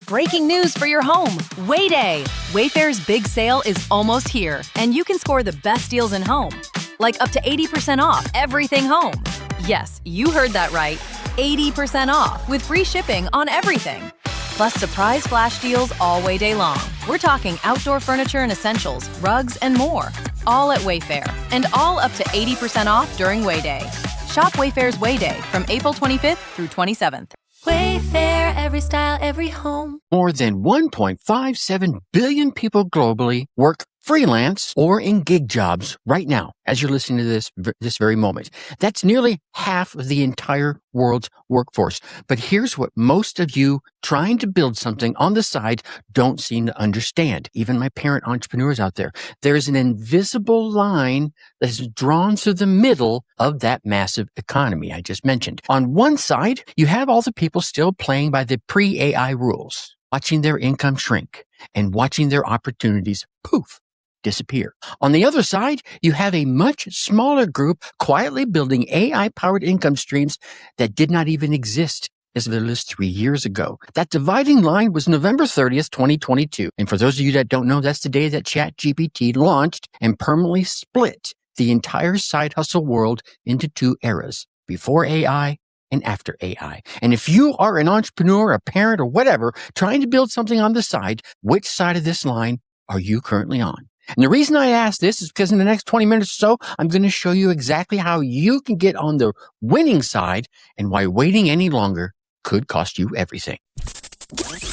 breaking news for your home. Wayday! Wayfair's big sale is almost here, and you can score the best deals in home. Like up to 80% off everything home. Yes, you heard that right. 80% off with free shipping on everything. Plus surprise flash deals all Wayday long. We're talking outdoor furniture and essentials, rugs, and more. All at Wayfair, and all up to 80% off during Wayday. Shop Wayfair's Wayday from April 25th through 27th. Wayfair, every style, every home. More than 1.57 billion people globally work freelance or in gig jobs right now, as you're listening to this very moment. That's nearly half of the entire world's workforce. But here's what most of you trying to build something on the side don't seem to understand. Even my parent entrepreneurs out there. There's an invisible line that is drawn through the middle of that massive economy I just mentioned. On one side, you have all the people still playing by the pre-AI rules, watching their income shrink and watching their opportunities poof, disappear. On the other side, you have a much smaller group quietly building AI-powered income streams that did not even exist as little as 3 years ago. That dividing line was November 30th, 2022. And for those of you that don't know, that's the day that ChatGPT launched and permanently split the entire side hustle world into two eras, before AI and after AI. And if you are an entrepreneur, a parent, or whatever, trying to build something on the side, which side of this line are you currently on? And the reason I ask this is because in the next 20 minutes or so, I'm going to show you exactly how you can get on the winning side and why waiting any longer could cost you everything.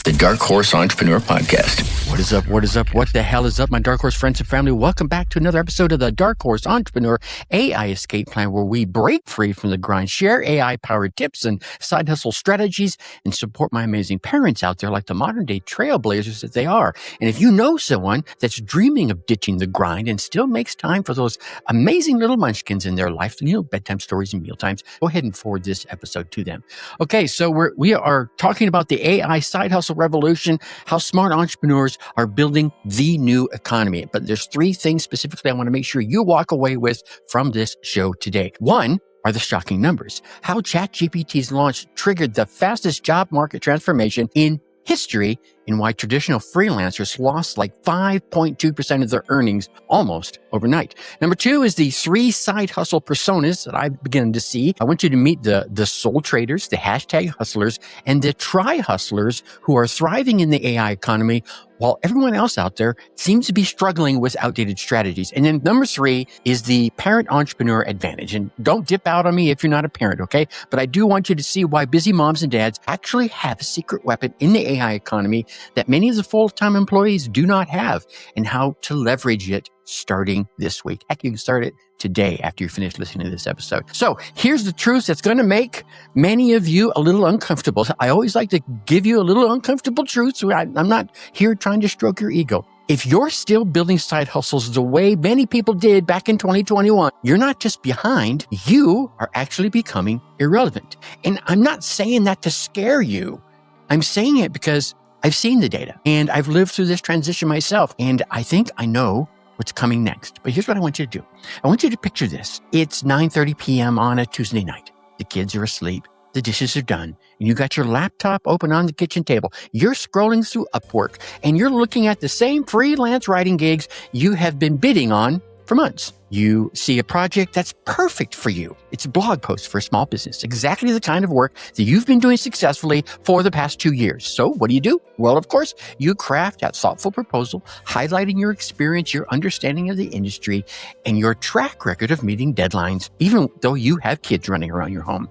The Dark Horse Entrepreneur Podcast. What is up? What is up? What the hell is up, my Dark Horse friends and family? Welcome back to another episode of the Dark Horse Entrepreneur AI Escape Plan, where we break free from the grind, share AI-powered tips and side hustle strategies, and support my amazing parents out there like the modern-day trailblazers that they are. And if you know someone that's dreaming of ditching the grind and still makes time for those amazing little munchkins in their life, bedtime stories and meal times, go ahead and forward this episode to them. Okay, so we are talking about the AI side hustle revolution, how smart entrepreneurs are building the new economy. But there's three things specifically I want to make sure you walk away with from this show today. One are the shocking numbers. How ChatGPT's launch triggered the fastest job market transformation in history, and why traditional freelancers lost like 5.2% of their earnings almost overnight. Number two is the three side hustle personas that I've begun to see. I want you to meet the soul traders, the hashtag hustlers, and the try hustlers who are thriving in the AI economy while everyone else out there seems to be struggling with outdated strategies. And then number three is the parent entrepreneur advantage. And don't dip out on me if you're not a parent, okay? But I do want you to see why busy moms and dads actually have a secret weapon in the AI economy that many of the full-time employees do not have, and how to leverage it starting this week. Heck, you can start it today after you finish listening to this episode. So here's the truth that's going to make many of you a little uncomfortable. I always like to give you a little uncomfortable truth, so I'm not here trying to stroke your ego. If you're still building side hustles the way many people did back in 2021, you're not just behind, you are actually becoming irrelevant. And I'm not saying that to scare you. I'm saying it because I've seen the data and I've lived through this transition myself, and I think I know what's coming next. But here's what I want you to do. I want you to picture this. It's 9:30 p.m. on a Tuesday night. The kids are asleep. The dishes are done. And you got your laptop open on the kitchen table. You're scrolling through Upwork and you're looking at the same freelance writing gigs you have been bidding on for months. You see a project that's perfect for you. It's a blog post for a small business, exactly the kind of work that you've been doing successfully for the past 2 years. So what do? Well, of course, you craft a thoughtful proposal, highlighting your experience, your understanding of the industry, and your track record of meeting deadlines, even though you have kids running around your home.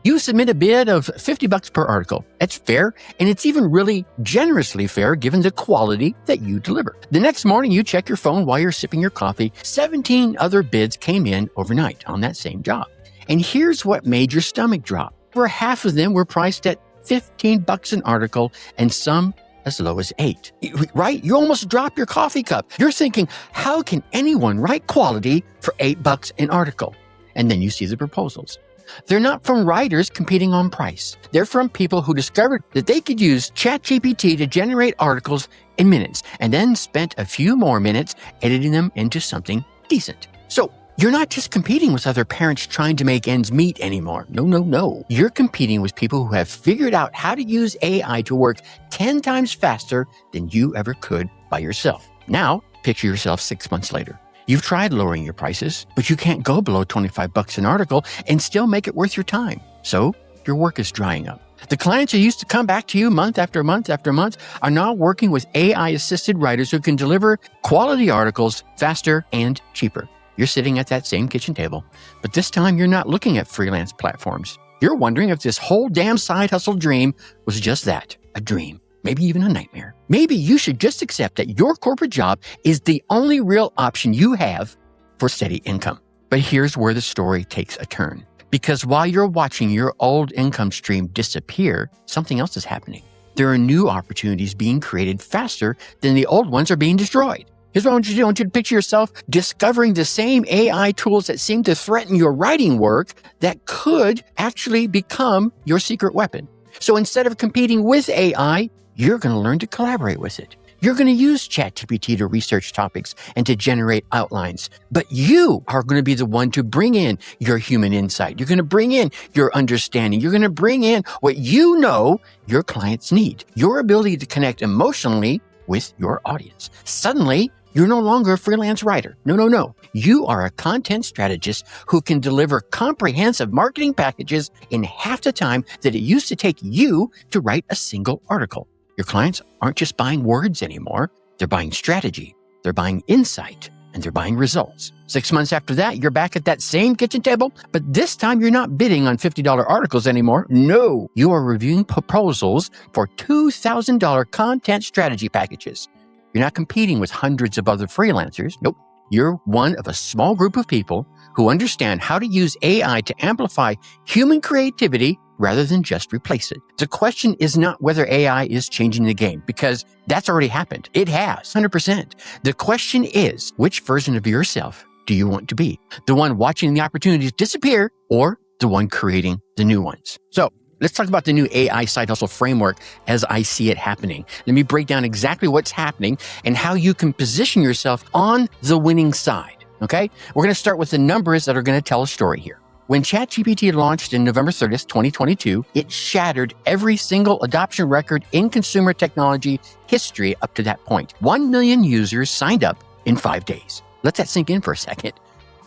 You submit a bid of $50 per article. That's fair, and it's even really generously fair given the quality that you deliver. The next morning, you check your phone while you're sipping your coffee. 17 other bids came in overnight on that same job. And here's what made your stomach drop. Over half of them were priced at $15 an article, and some as low as $8, right? You almost drop your coffee cup. You're thinking, how can anyone write quality for $8 an article? And then you see the proposals. They're not from writers competing on price. They're from people who discovered that they could use ChatGPT to generate articles in minutes and then spent a few more minutes editing them into something decent. So You're not just competing with other parents trying to make ends meet anymore. No. You're competing with people who have figured out how to use AI to work 10 times faster than you ever could by yourself. Now, picture yourself 6 months later. You've tried lowering your prices, but you can't go below $25 an article and still make it worth your time. So your work is drying up. The clients who used to come back to you month after month after month are now working with AI-assisted writers who can deliver quality articles faster and cheaper. You're sitting at that same kitchen table, but this time you're not looking at freelance platforms. You're wondering if this whole damn side hustle dream was just that, a dream, maybe even a nightmare. Maybe you should just accept that your corporate job is the only real option you have for steady income. But here's where the story takes a turn. Because while you're watching your old income stream disappear, something else is happening. There are new opportunities being created faster than the old ones are being destroyed. Here's what I want you to do. I want you to picture yourself discovering the same AI tools that seem to threaten your writing work that could actually become your secret weapon. So instead of competing with AI, you're going to learn to collaborate with it. You're going to use ChatGPT to research topics and to generate outlines. But you are going to be the one to bring in your human insight. You're going to bring in your understanding. You're going to bring in what you know your clients need, your ability to connect emotionally with your audience. Suddenly, you're no longer a freelance writer. No. You are a content strategist who can deliver comprehensive marketing packages in half the time that it used to take you to write a single article. Your clients aren't just buying words anymore. They're buying strategy, they're buying insight, and they're buying results. 6 months after that, you're back at that same kitchen table, but this time you're not bidding on $50 articles anymore. No, you are reviewing proposals for $2,000 content strategy packages. You're not competing with hundreds of other freelancers. Nope. You're one of a small group of people who understand how to use AI to amplify human creativity rather than just replace it. The question is not whether AI is changing the game, because that's already happened. It has, 100%. The question is, which version of yourself do you want to be? The one watching the opportunities disappear or the one creating the new ones? So let's talk about the new AI side hustle framework as I see it happening. Let me break down exactly what's happening and how you can position yourself on the winning side, okay? We're going to start with the numbers that are going to tell a story here. When ChatGPT launched in November 30th, 2022, it shattered every single adoption record in consumer technology history up to that point. 1 million users signed up in 5 days. Let that sink in for a second.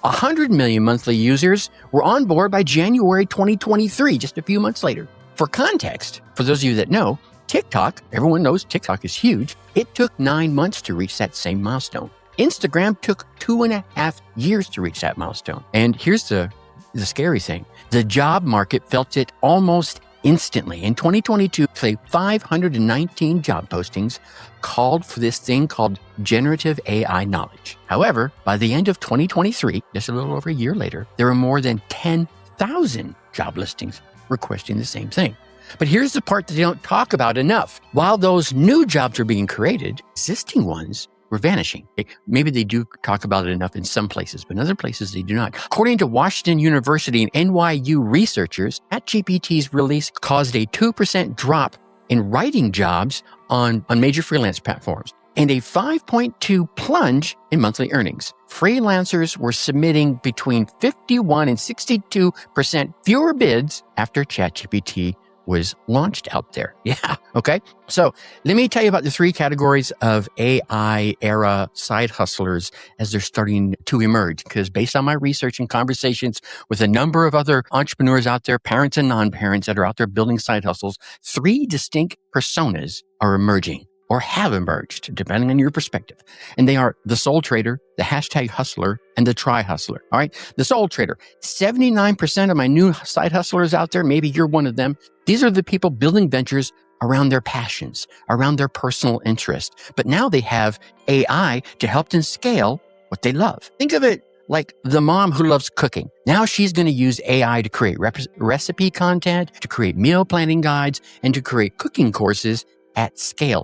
100 million monthly users were on board by January 2023, just a few months later. For context, for those of you that know, TikTok, everyone knows TikTok is huge. It took 9 months to reach that same milestone. Instagram took 2.5 years to reach that milestone. And here's the scary thing. The job market felt it almost instantly. In 2022, say 519 job postings called for this thing called generative AI knowledge. However, by the end of 2023, just a little over a year later, there were more than 10,000 job listings requesting the same thing. But here's the part that they don't talk about enough. While those new jobs are being created, existing ones were vanishing. Maybe they do talk about it enough in some places, but in other places they do not. According to Washington University and NYU researchers, ChatGPT's release caused a 2% drop in writing jobs on major freelance platforms and a 5.2 plunge in monthly earnings. Freelancers were submitting between 51 and 62% fewer bids after ChatGPT was launched out there. Yeah. Okay. So let me tell you about the 3 categories of AI era side hustlers as they're starting to emerge. Because based on my research and conversations with a number of other entrepreneurs out there, parents and non-parents that are out there building side hustles, 3 distinct personas are emerging or have emerged, depending on your perspective. And they are the sole trader, the hashtag hustler, and the try hustler. All right. The sole trader, 79% of my new side hustlers out there, maybe you're one of them. These are the people building ventures around their passions, around their personal interest. But now they have AI to help them scale what they love. Think of it like the mom who loves cooking. Now she's going to use AI to create recipe content, to create meal planning guides, and to create cooking courses at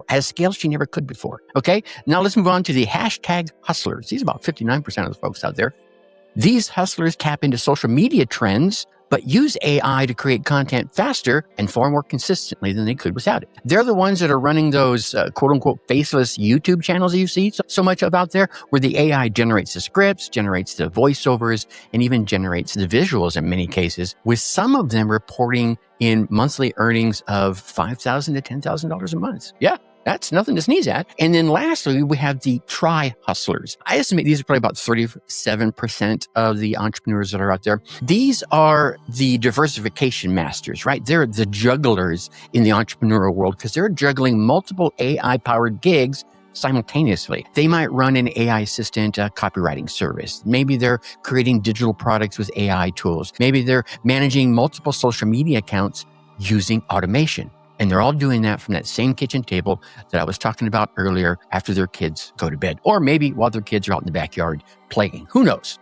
a scale she never could before. Okay, now let's move on to the hashtag hustlers. These are about 59% of the folks out there. These hustlers tap into social media trends but use AI to create content faster and far more consistently than they could without it. They're the ones that are running those quote unquote faceless YouTube channels that you see so much of out there, where the AI generates the scripts, generates the voiceovers, and even generates the visuals in many cases, with some of them reporting in monthly earnings of $5,000 to $10,000 a month. Yeah. That's nothing to sneeze at. And then lastly, we have the hustlers. I estimate these are probably about 37% of the entrepreneurs that are out there. These are the diversification masters, right? They're the jugglers in the entrepreneurial world because they're juggling multiple AI-powered gigs simultaneously. They might run an AI assistant copywriting service. Maybe they're creating digital products with AI tools. Maybe they're managing multiple social media accounts using automation. And they're all doing that from that same kitchen table that I was talking about earlier after their kids go to bed, or maybe while their kids are out in the backyard playing. Who knows?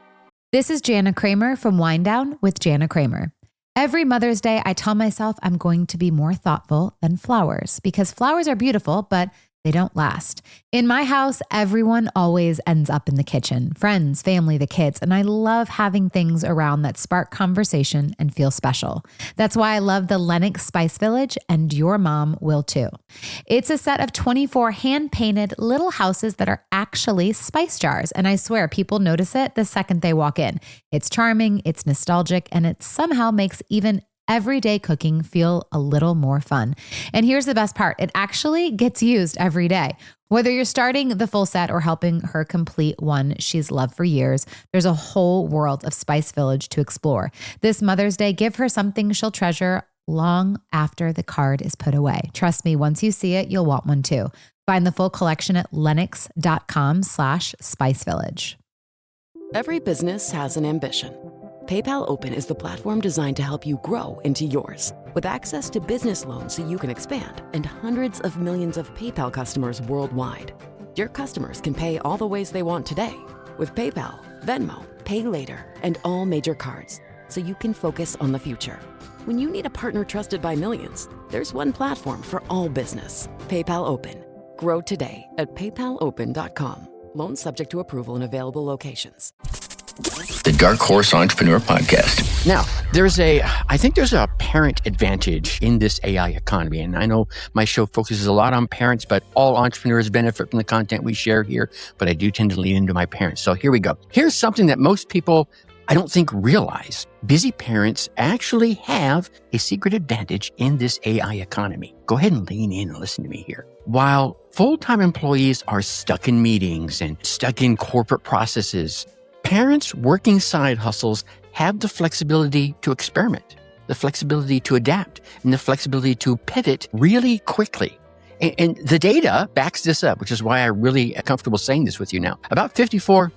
This is Jana Kramer from Wind Down with Jana Kramer. Every Mother's Day, I tell myself I'm going to be more thoughtful than flowers, because flowers are beautiful, but they don't last. In my house, everyone always ends up in the kitchen, friends, family, the kids, and I love having things around that spark conversation and feel special. That's why I love the Lennox Spice Village, and your mom will too. It's a set of 24 hand-painted little houses that are actually spice jars, and I swear people notice it the second they walk in. It's charming, it's nostalgic, and it somehow makes even everyday cooking feel a little more fun. And here's the best part. It actually gets used every day. Whether you're starting the full set or helping her complete one she's loved for years, there's a whole world of Spice Village to explore. This Mother's Day, give her something she'll treasure long after the card is put away. Trust me, once you see it, you'll want one too. Find the full collection at lennox.com/spicevillage. Every business has an ambition. PayPal Open is the platform designed to help you grow into yours. With access to business loans so you can expand and hundreds of millions of PayPal customers worldwide, your customers can pay all the ways they want today with PayPal, Venmo, Pay Later, and all major cards, so you can focus on the future. When you need a partner trusted by millions, there's one platform for all business. PayPal Open. Grow today at paypalopen.com. Loans subject to approval in available locations. The Dark Horse Entrepreneur Podcast. Now, I think there's a parent advantage in this AI economy. And I know my show focuses a lot on parents, but all entrepreneurs benefit from the content we share here. But I do tend to lean into my parents. So here we go. Here's something that most people, I don't think, realize. Busy parents actually have a secret advantage in this AI economy. Go ahead and lean in and listen to me here. While full-time employees are stuck in meetings and stuck in corporate processes, parents working side hustles have the flexibility to experiment, the flexibility to adapt, and the flexibility to pivot really quickly. And the data backs this up, which is why I'm really comfortable saying this with you now. About 54%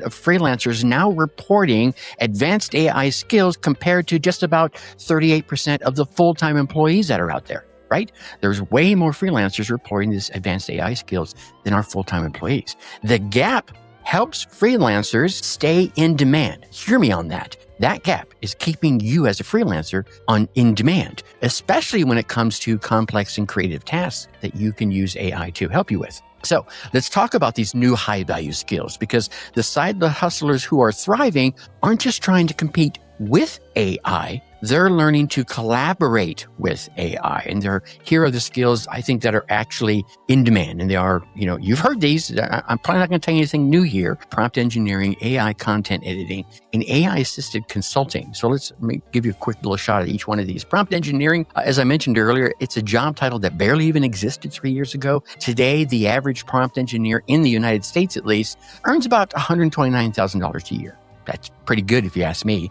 of freelancers now reporting advanced AI skills compared to just about 38% of the full-time employees that are out there, right? There's way more freelancers reporting these advanced AI skills than our full-time employees. The gap helps freelancers stay in demand. Hear me on that. That gap is keeping you as a freelancer in demand, especially when it comes to complex and creative tasks that you can use AI to help you with. So let's talk about these new high-value skills, because the side hustlers who are thriving aren't just trying to compete with AI, they're learning to collaborate with AI. And here are the skills I think that are actually in demand. And they are, you've heard these. I'm probably not going to tell you anything new here. Prompt engineering, AI content editing, and AI-assisted consulting. So let me give you a quick little shot at each one of these. Prompt engineering, as I mentioned earlier, it's a job title that barely even existed 3 years ago. Today, the average prompt engineer in the United States, at least, earns about $129,000 a year. That's pretty good if you ask me.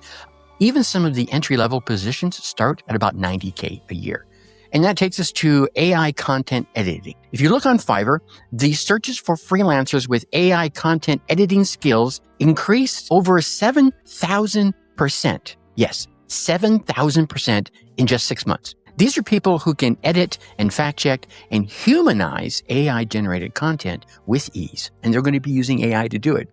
Even some of the entry-level positions start at about $90K a year. And that takes us to AI content editing. If you look on Fiverr, the searches for freelancers with AI content editing skills increased over 7,000%. Yes, 7,000% in just 6 months. These are people who can edit and fact check and humanize AI-generated content with ease. And they're going to be using AI to do it.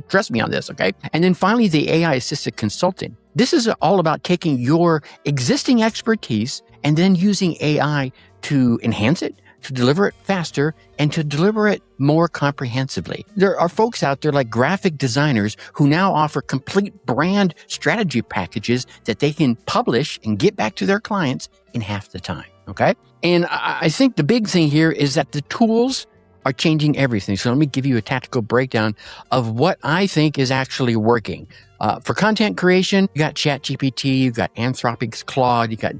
Trust me on this, okay? And then finally, the AI-assisted consulting. This is all about taking your existing expertise and then using AI to enhance it, to deliver it faster, and to deliver it more comprehensively. There are folks out there like graphic designers who now offer complete brand strategy packages that they can publish and get back to their clients in half the time. Okay. And I think the big thing here is that the tools are changing everything. So let me give you a tactical breakdown of what I think is actually working. For content creation, you got ChatGPT, you got Anthropic's Claude, you got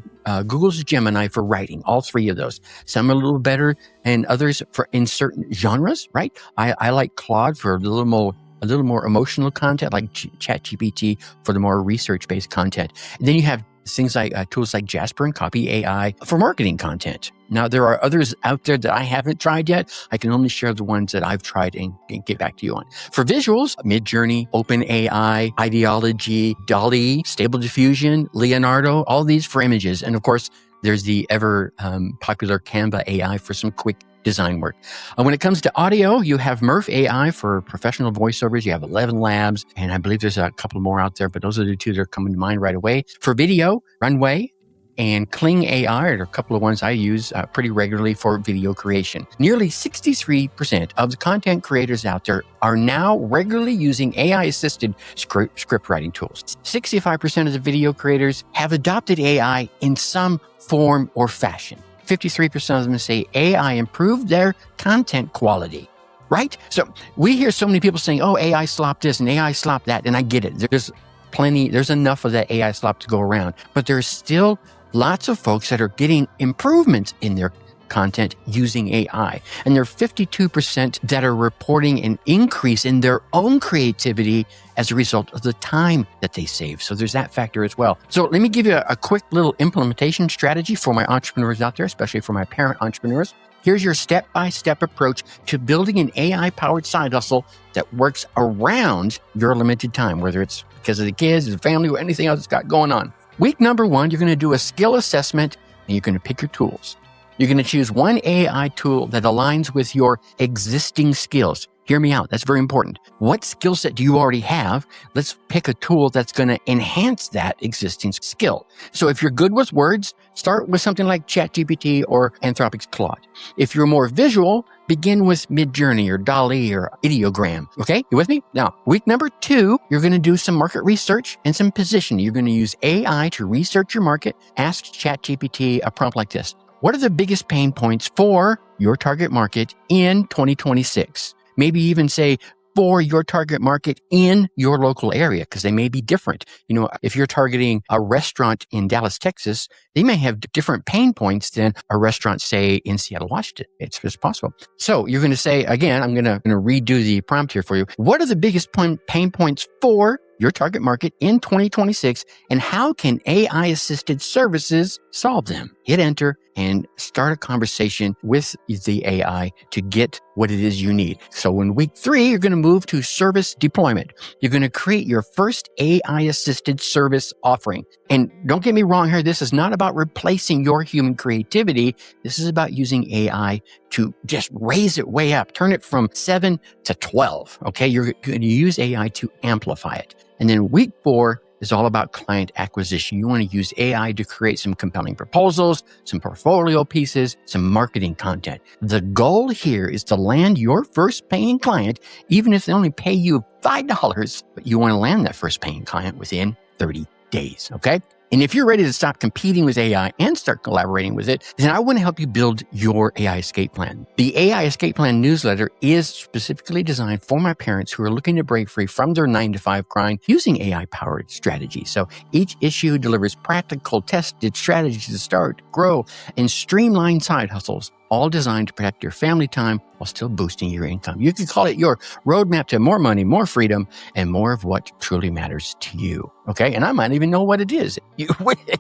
Google's Gemini for writing, all three of those. Some are a little better and others in certain genres, right? I like Claude for a little more emotional content, like ChatGPT for the more research-based content. And then you have things like tools like Jasper and Copy AI for marketing content. Now, there are others out there that I haven't tried yet. I can only share the ones that I've tried and get back to you on. For visuals, Midjourney, OpenAI, Ideology, DALL-E, Stable Diffusion, Leonardo, all these for images. And of course, there's the ever popular Canva AI for some quick design work. When it comes to audio, you have Murph AI for professional voiceovers. You have 11 Labs, and I believe there's a couple more out there, but those are the two that are coming to mind right away. For video, Runway and Kling AI are a couple of ones I use pretty regularly for video creation. Nearly 63% of the content creators out there are now regularly using AI-assisted script writing tools. 65% of the video creators have adopted AI in some form or fashion. 53% of them say AI improved their content quality, right? So we hear so many people saying, oh, AI slopped this and AI slopped that. And I get it. There's enough of that AI slop to go around. But there's still lots of folks that are getting improvements in their content using AI. And there are 52% that are reporting an increase in their own creativity as a result of the time that they save. So there's that factor as well. So let me give you a quick little implementation strategy for my entrepreneurs out there, especially for my parent entrepreneurs. Here's your step-by-step approach to building an AI-powered side hustle that works around your limited time, whether it's because of the kids, the family, or anything else that's got going on. Week number 1, you're going to do a skill assessment and you're going to pick your tools. You're going to choose one AI tool that aligns with your existing skills. Hear me out. That's very important. What skill set do you already have? Let's pick a tool that's going to enhance that existing skill. So if you're good with words, start with something like ChatGPT or Anthropic's Claude. If you're more visual, begin with Midjourney or DALL-E or Ideogram. Okay, you with me? Now, week number 2, you're going to do some market research and some positioning. You're going to use AI to research your market. Ask ChatGPT a prompt like this. What are the biggest pain points for your target market in 2026? Maybe even say for your target market in your local area, because they may be different. You know, if you're targeting a restaurant in Dallas, Texas, they may have different pain points than a restaurant, say, in Seattle, Washington. It's just possible. So you're going to say, again, I'm going to redo the prompt here for you. What are the biggest pain points for your target market in 2026, and how can AI-assisted services solve them? Hit enter and start a conversation with the AI to get what it is you need. So in week 3, you're going to move to service deployment. You're going to create your first AI-assisted service offering. And don't get me wrong here, this is not about replacing your human creativity. This is about using AI to just raise it way up, turn it from 7 to 12. Okay, you're going to use AI to amplify it. And then week 4 is all about client acquisition. You want to use AI to create some compelling proposals, some portfolio pieces, some marketing content. The goal here is to land your first paying client, even if they only pay you $5, but you want to land that first paying client within 30 days, okay? And if you're ready to stop competing with AI and start collaborating with it, then I want to help you build your AI escape plan. The AI escape plan newsletter is specifically designed for my parents who are looking to break free from their 9-to-5 grind using AI-powered strategies. So each issue delivers practical, tested strategies to start, grow, and streamline side hustles, all designed to protect your family time while still boosting your income. You can call it your roadmap to more money, more freedom, and more of what truly matters to you. Okay? And I might even know what it is.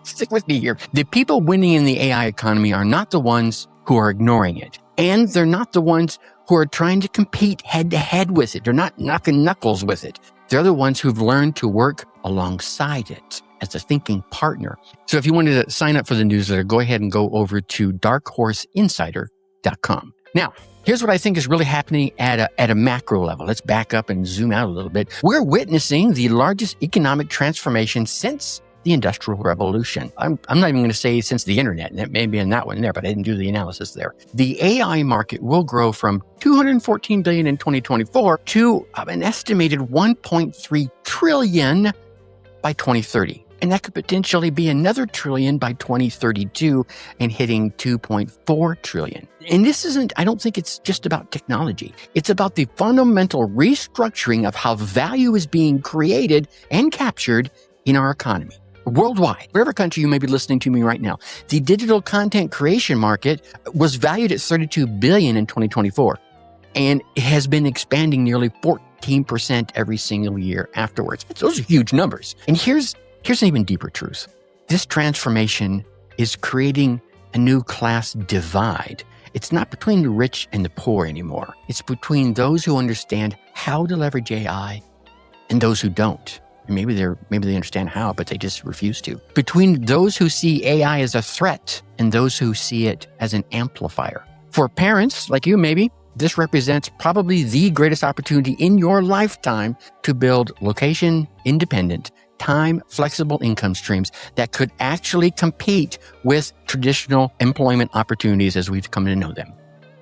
Stick with me here. The people winning in the AI economy are not the ones who are ignoring it. And they're not the ones who are trying to compete head-to-head with it. They're not knocking knuckles with it. They're the ones who've learned to work alongside it as a thinking partner. So if you wanted to sign up for the newsletter, go ahead and go over to darkhorseinsider.com. Now, here's what I think is really happening at a macro level. Let's back up and zoom out a little bit. We're witnessing the largest economic transformation since the Industrial Revolution. I'm not even going to say since the internet, and it may be in that one there, but I didn't do the analysis there. The AI market will grow from $214 billion in 2024 to an estimated $1.3 trillion by 2030. And that could potentially be another trillion by 2032 and hitting 2.4 trillion. And this I don't think it's just about technology. It's about the fundamental restructuring of how value is being created and captured in our economy. Worldwide, wherever country you may be listening to me right now, the digital content creation market was valued at $32 billion in 2024, and it has been expanding nearly 14% every single year afterwards. Those are huge numbers. And here's an even deeper truth. This transformation is creating a new class divide. It's not between the rich and the poor anymore. It's between those who understand how to leverage AI and those who don't. And maybe they understand how, but they just refuse to. Between those who see AI as a threat and those who see it as an amplifier. For parents like you, maybe, this represents probably the greatest opportunity in your lifetime to build location-independent, time-flexible income streams that could actually compete with traditional employment opportunities as we've come to know them.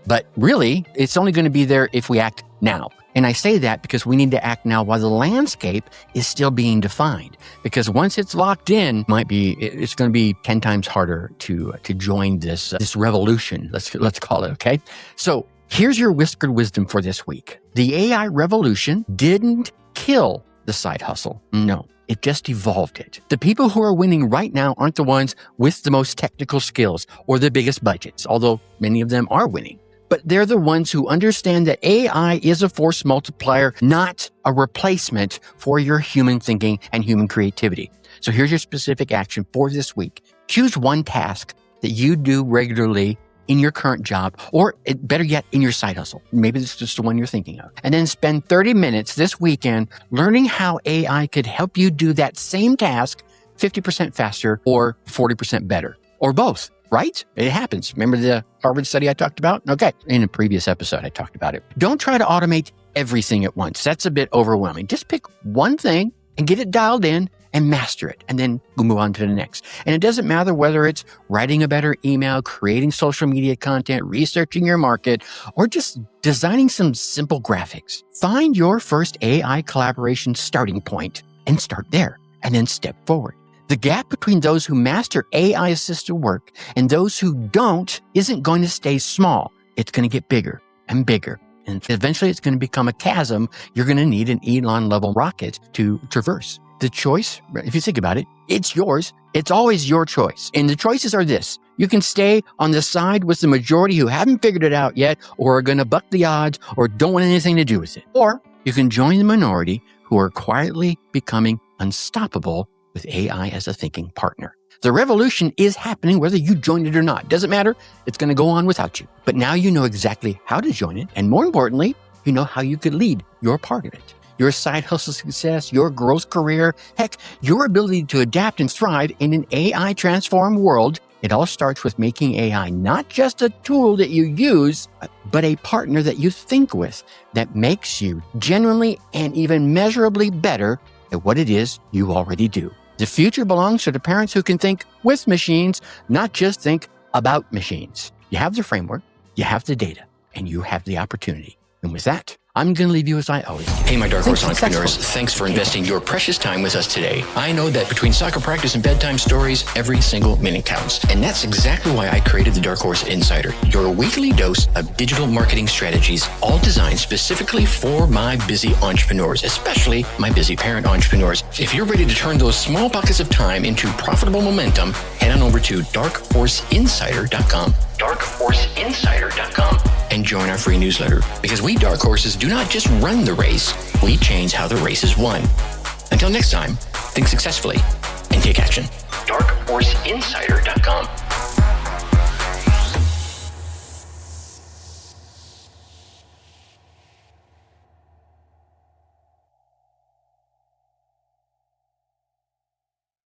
But really, it's only going to be there if we act now. And I say that because we need to act now while the landscape is still being defined. Because once it's locked in, it's going to be 10 times harder to join this revolution. Let's call it, okay? So here's your whispered wisdom for this week. The AI revolution didn't kill the side hustle. No, it just evolved it. The people who are winning right now aren't the ones with the most technical skills or the biggest budgets, although many of them are winning. But they're the ones who understand that AI is a force multiplier, not a replacement for your human thinking and human creativity. So here's your specific action for this week. Choose one task that you do regularly in your current job, or better yet, in your side hustle. Maybe it's just the one you're thinking of. And then spend 30 minutes this weekend learning how AI could help you do that same task 50% faster or 40% better, or both. Right? It happens. Remember the Harvard study I talked about? Okay. In a previous episode, I talked about it. Don't try to automate everything at once. That's a bit overwhelming. Just pick one thing and get it dialed in and master it. And then we'll move on to the next. And it doesn't matter whether it's writing a better email, creating social media content, researching your market, or just designing some simple graphics. Find your first AI collaboration starting point and start there, and then step forward. The gap between those who master AI-assisted work and those who don't isn't going to stay small. It's going to get bigger and bigger. And eventually it's going to become a chasm you're going to need an Elon-level rocket to traverse. The choice, if you think about it, it's yours. It's always your choice. And the choices are this. You can stay on the side with the majority who haven't figured it out yet or are going to buck the odds or don't want anything to do with it. Or you can join the minority who are quietly becoming unstoppable with AI as a thinking partner. The revolution is happening whether you join it or not. Doesn't matter. It's going to go on without you. But now you know exactly how to join it. And more importantly, you know how you could lead your part of it. Your side hustle success, your growth career, heck, your ability to adapt and thrive in an AI transformed world. It all starts with making AI not just a tool that you use, but a partner that you think with that makes you genuinely and even measurably better at what it is you already do. The future belongs to the parents who can think with machines, not just think about machines. You have the framework, you have the data, and you have the opportunity. And with that, I'm going to leave you as I always do. Hey, my Dark Horse entrepreneurs, thanks for investing your precious time with us today. I know that between soccer practice and bedtime stories, every single minute counts. And that's exactly why I created the Dark Horse Insider, your weekly dose of digital marketing strategies, all designed specifically for my busy entrepreneurs, especially my busy parent entrepreneurs. If you're ready to turn those small pockets of time into profitable momentum, head on over to darkhorseinsider.com. darkhorseinsider.com and join our free newsletter, because we Dark Horses do not just run the race, we change how the race is won. Until next time, think successfully and take action. darkhorseinsider.com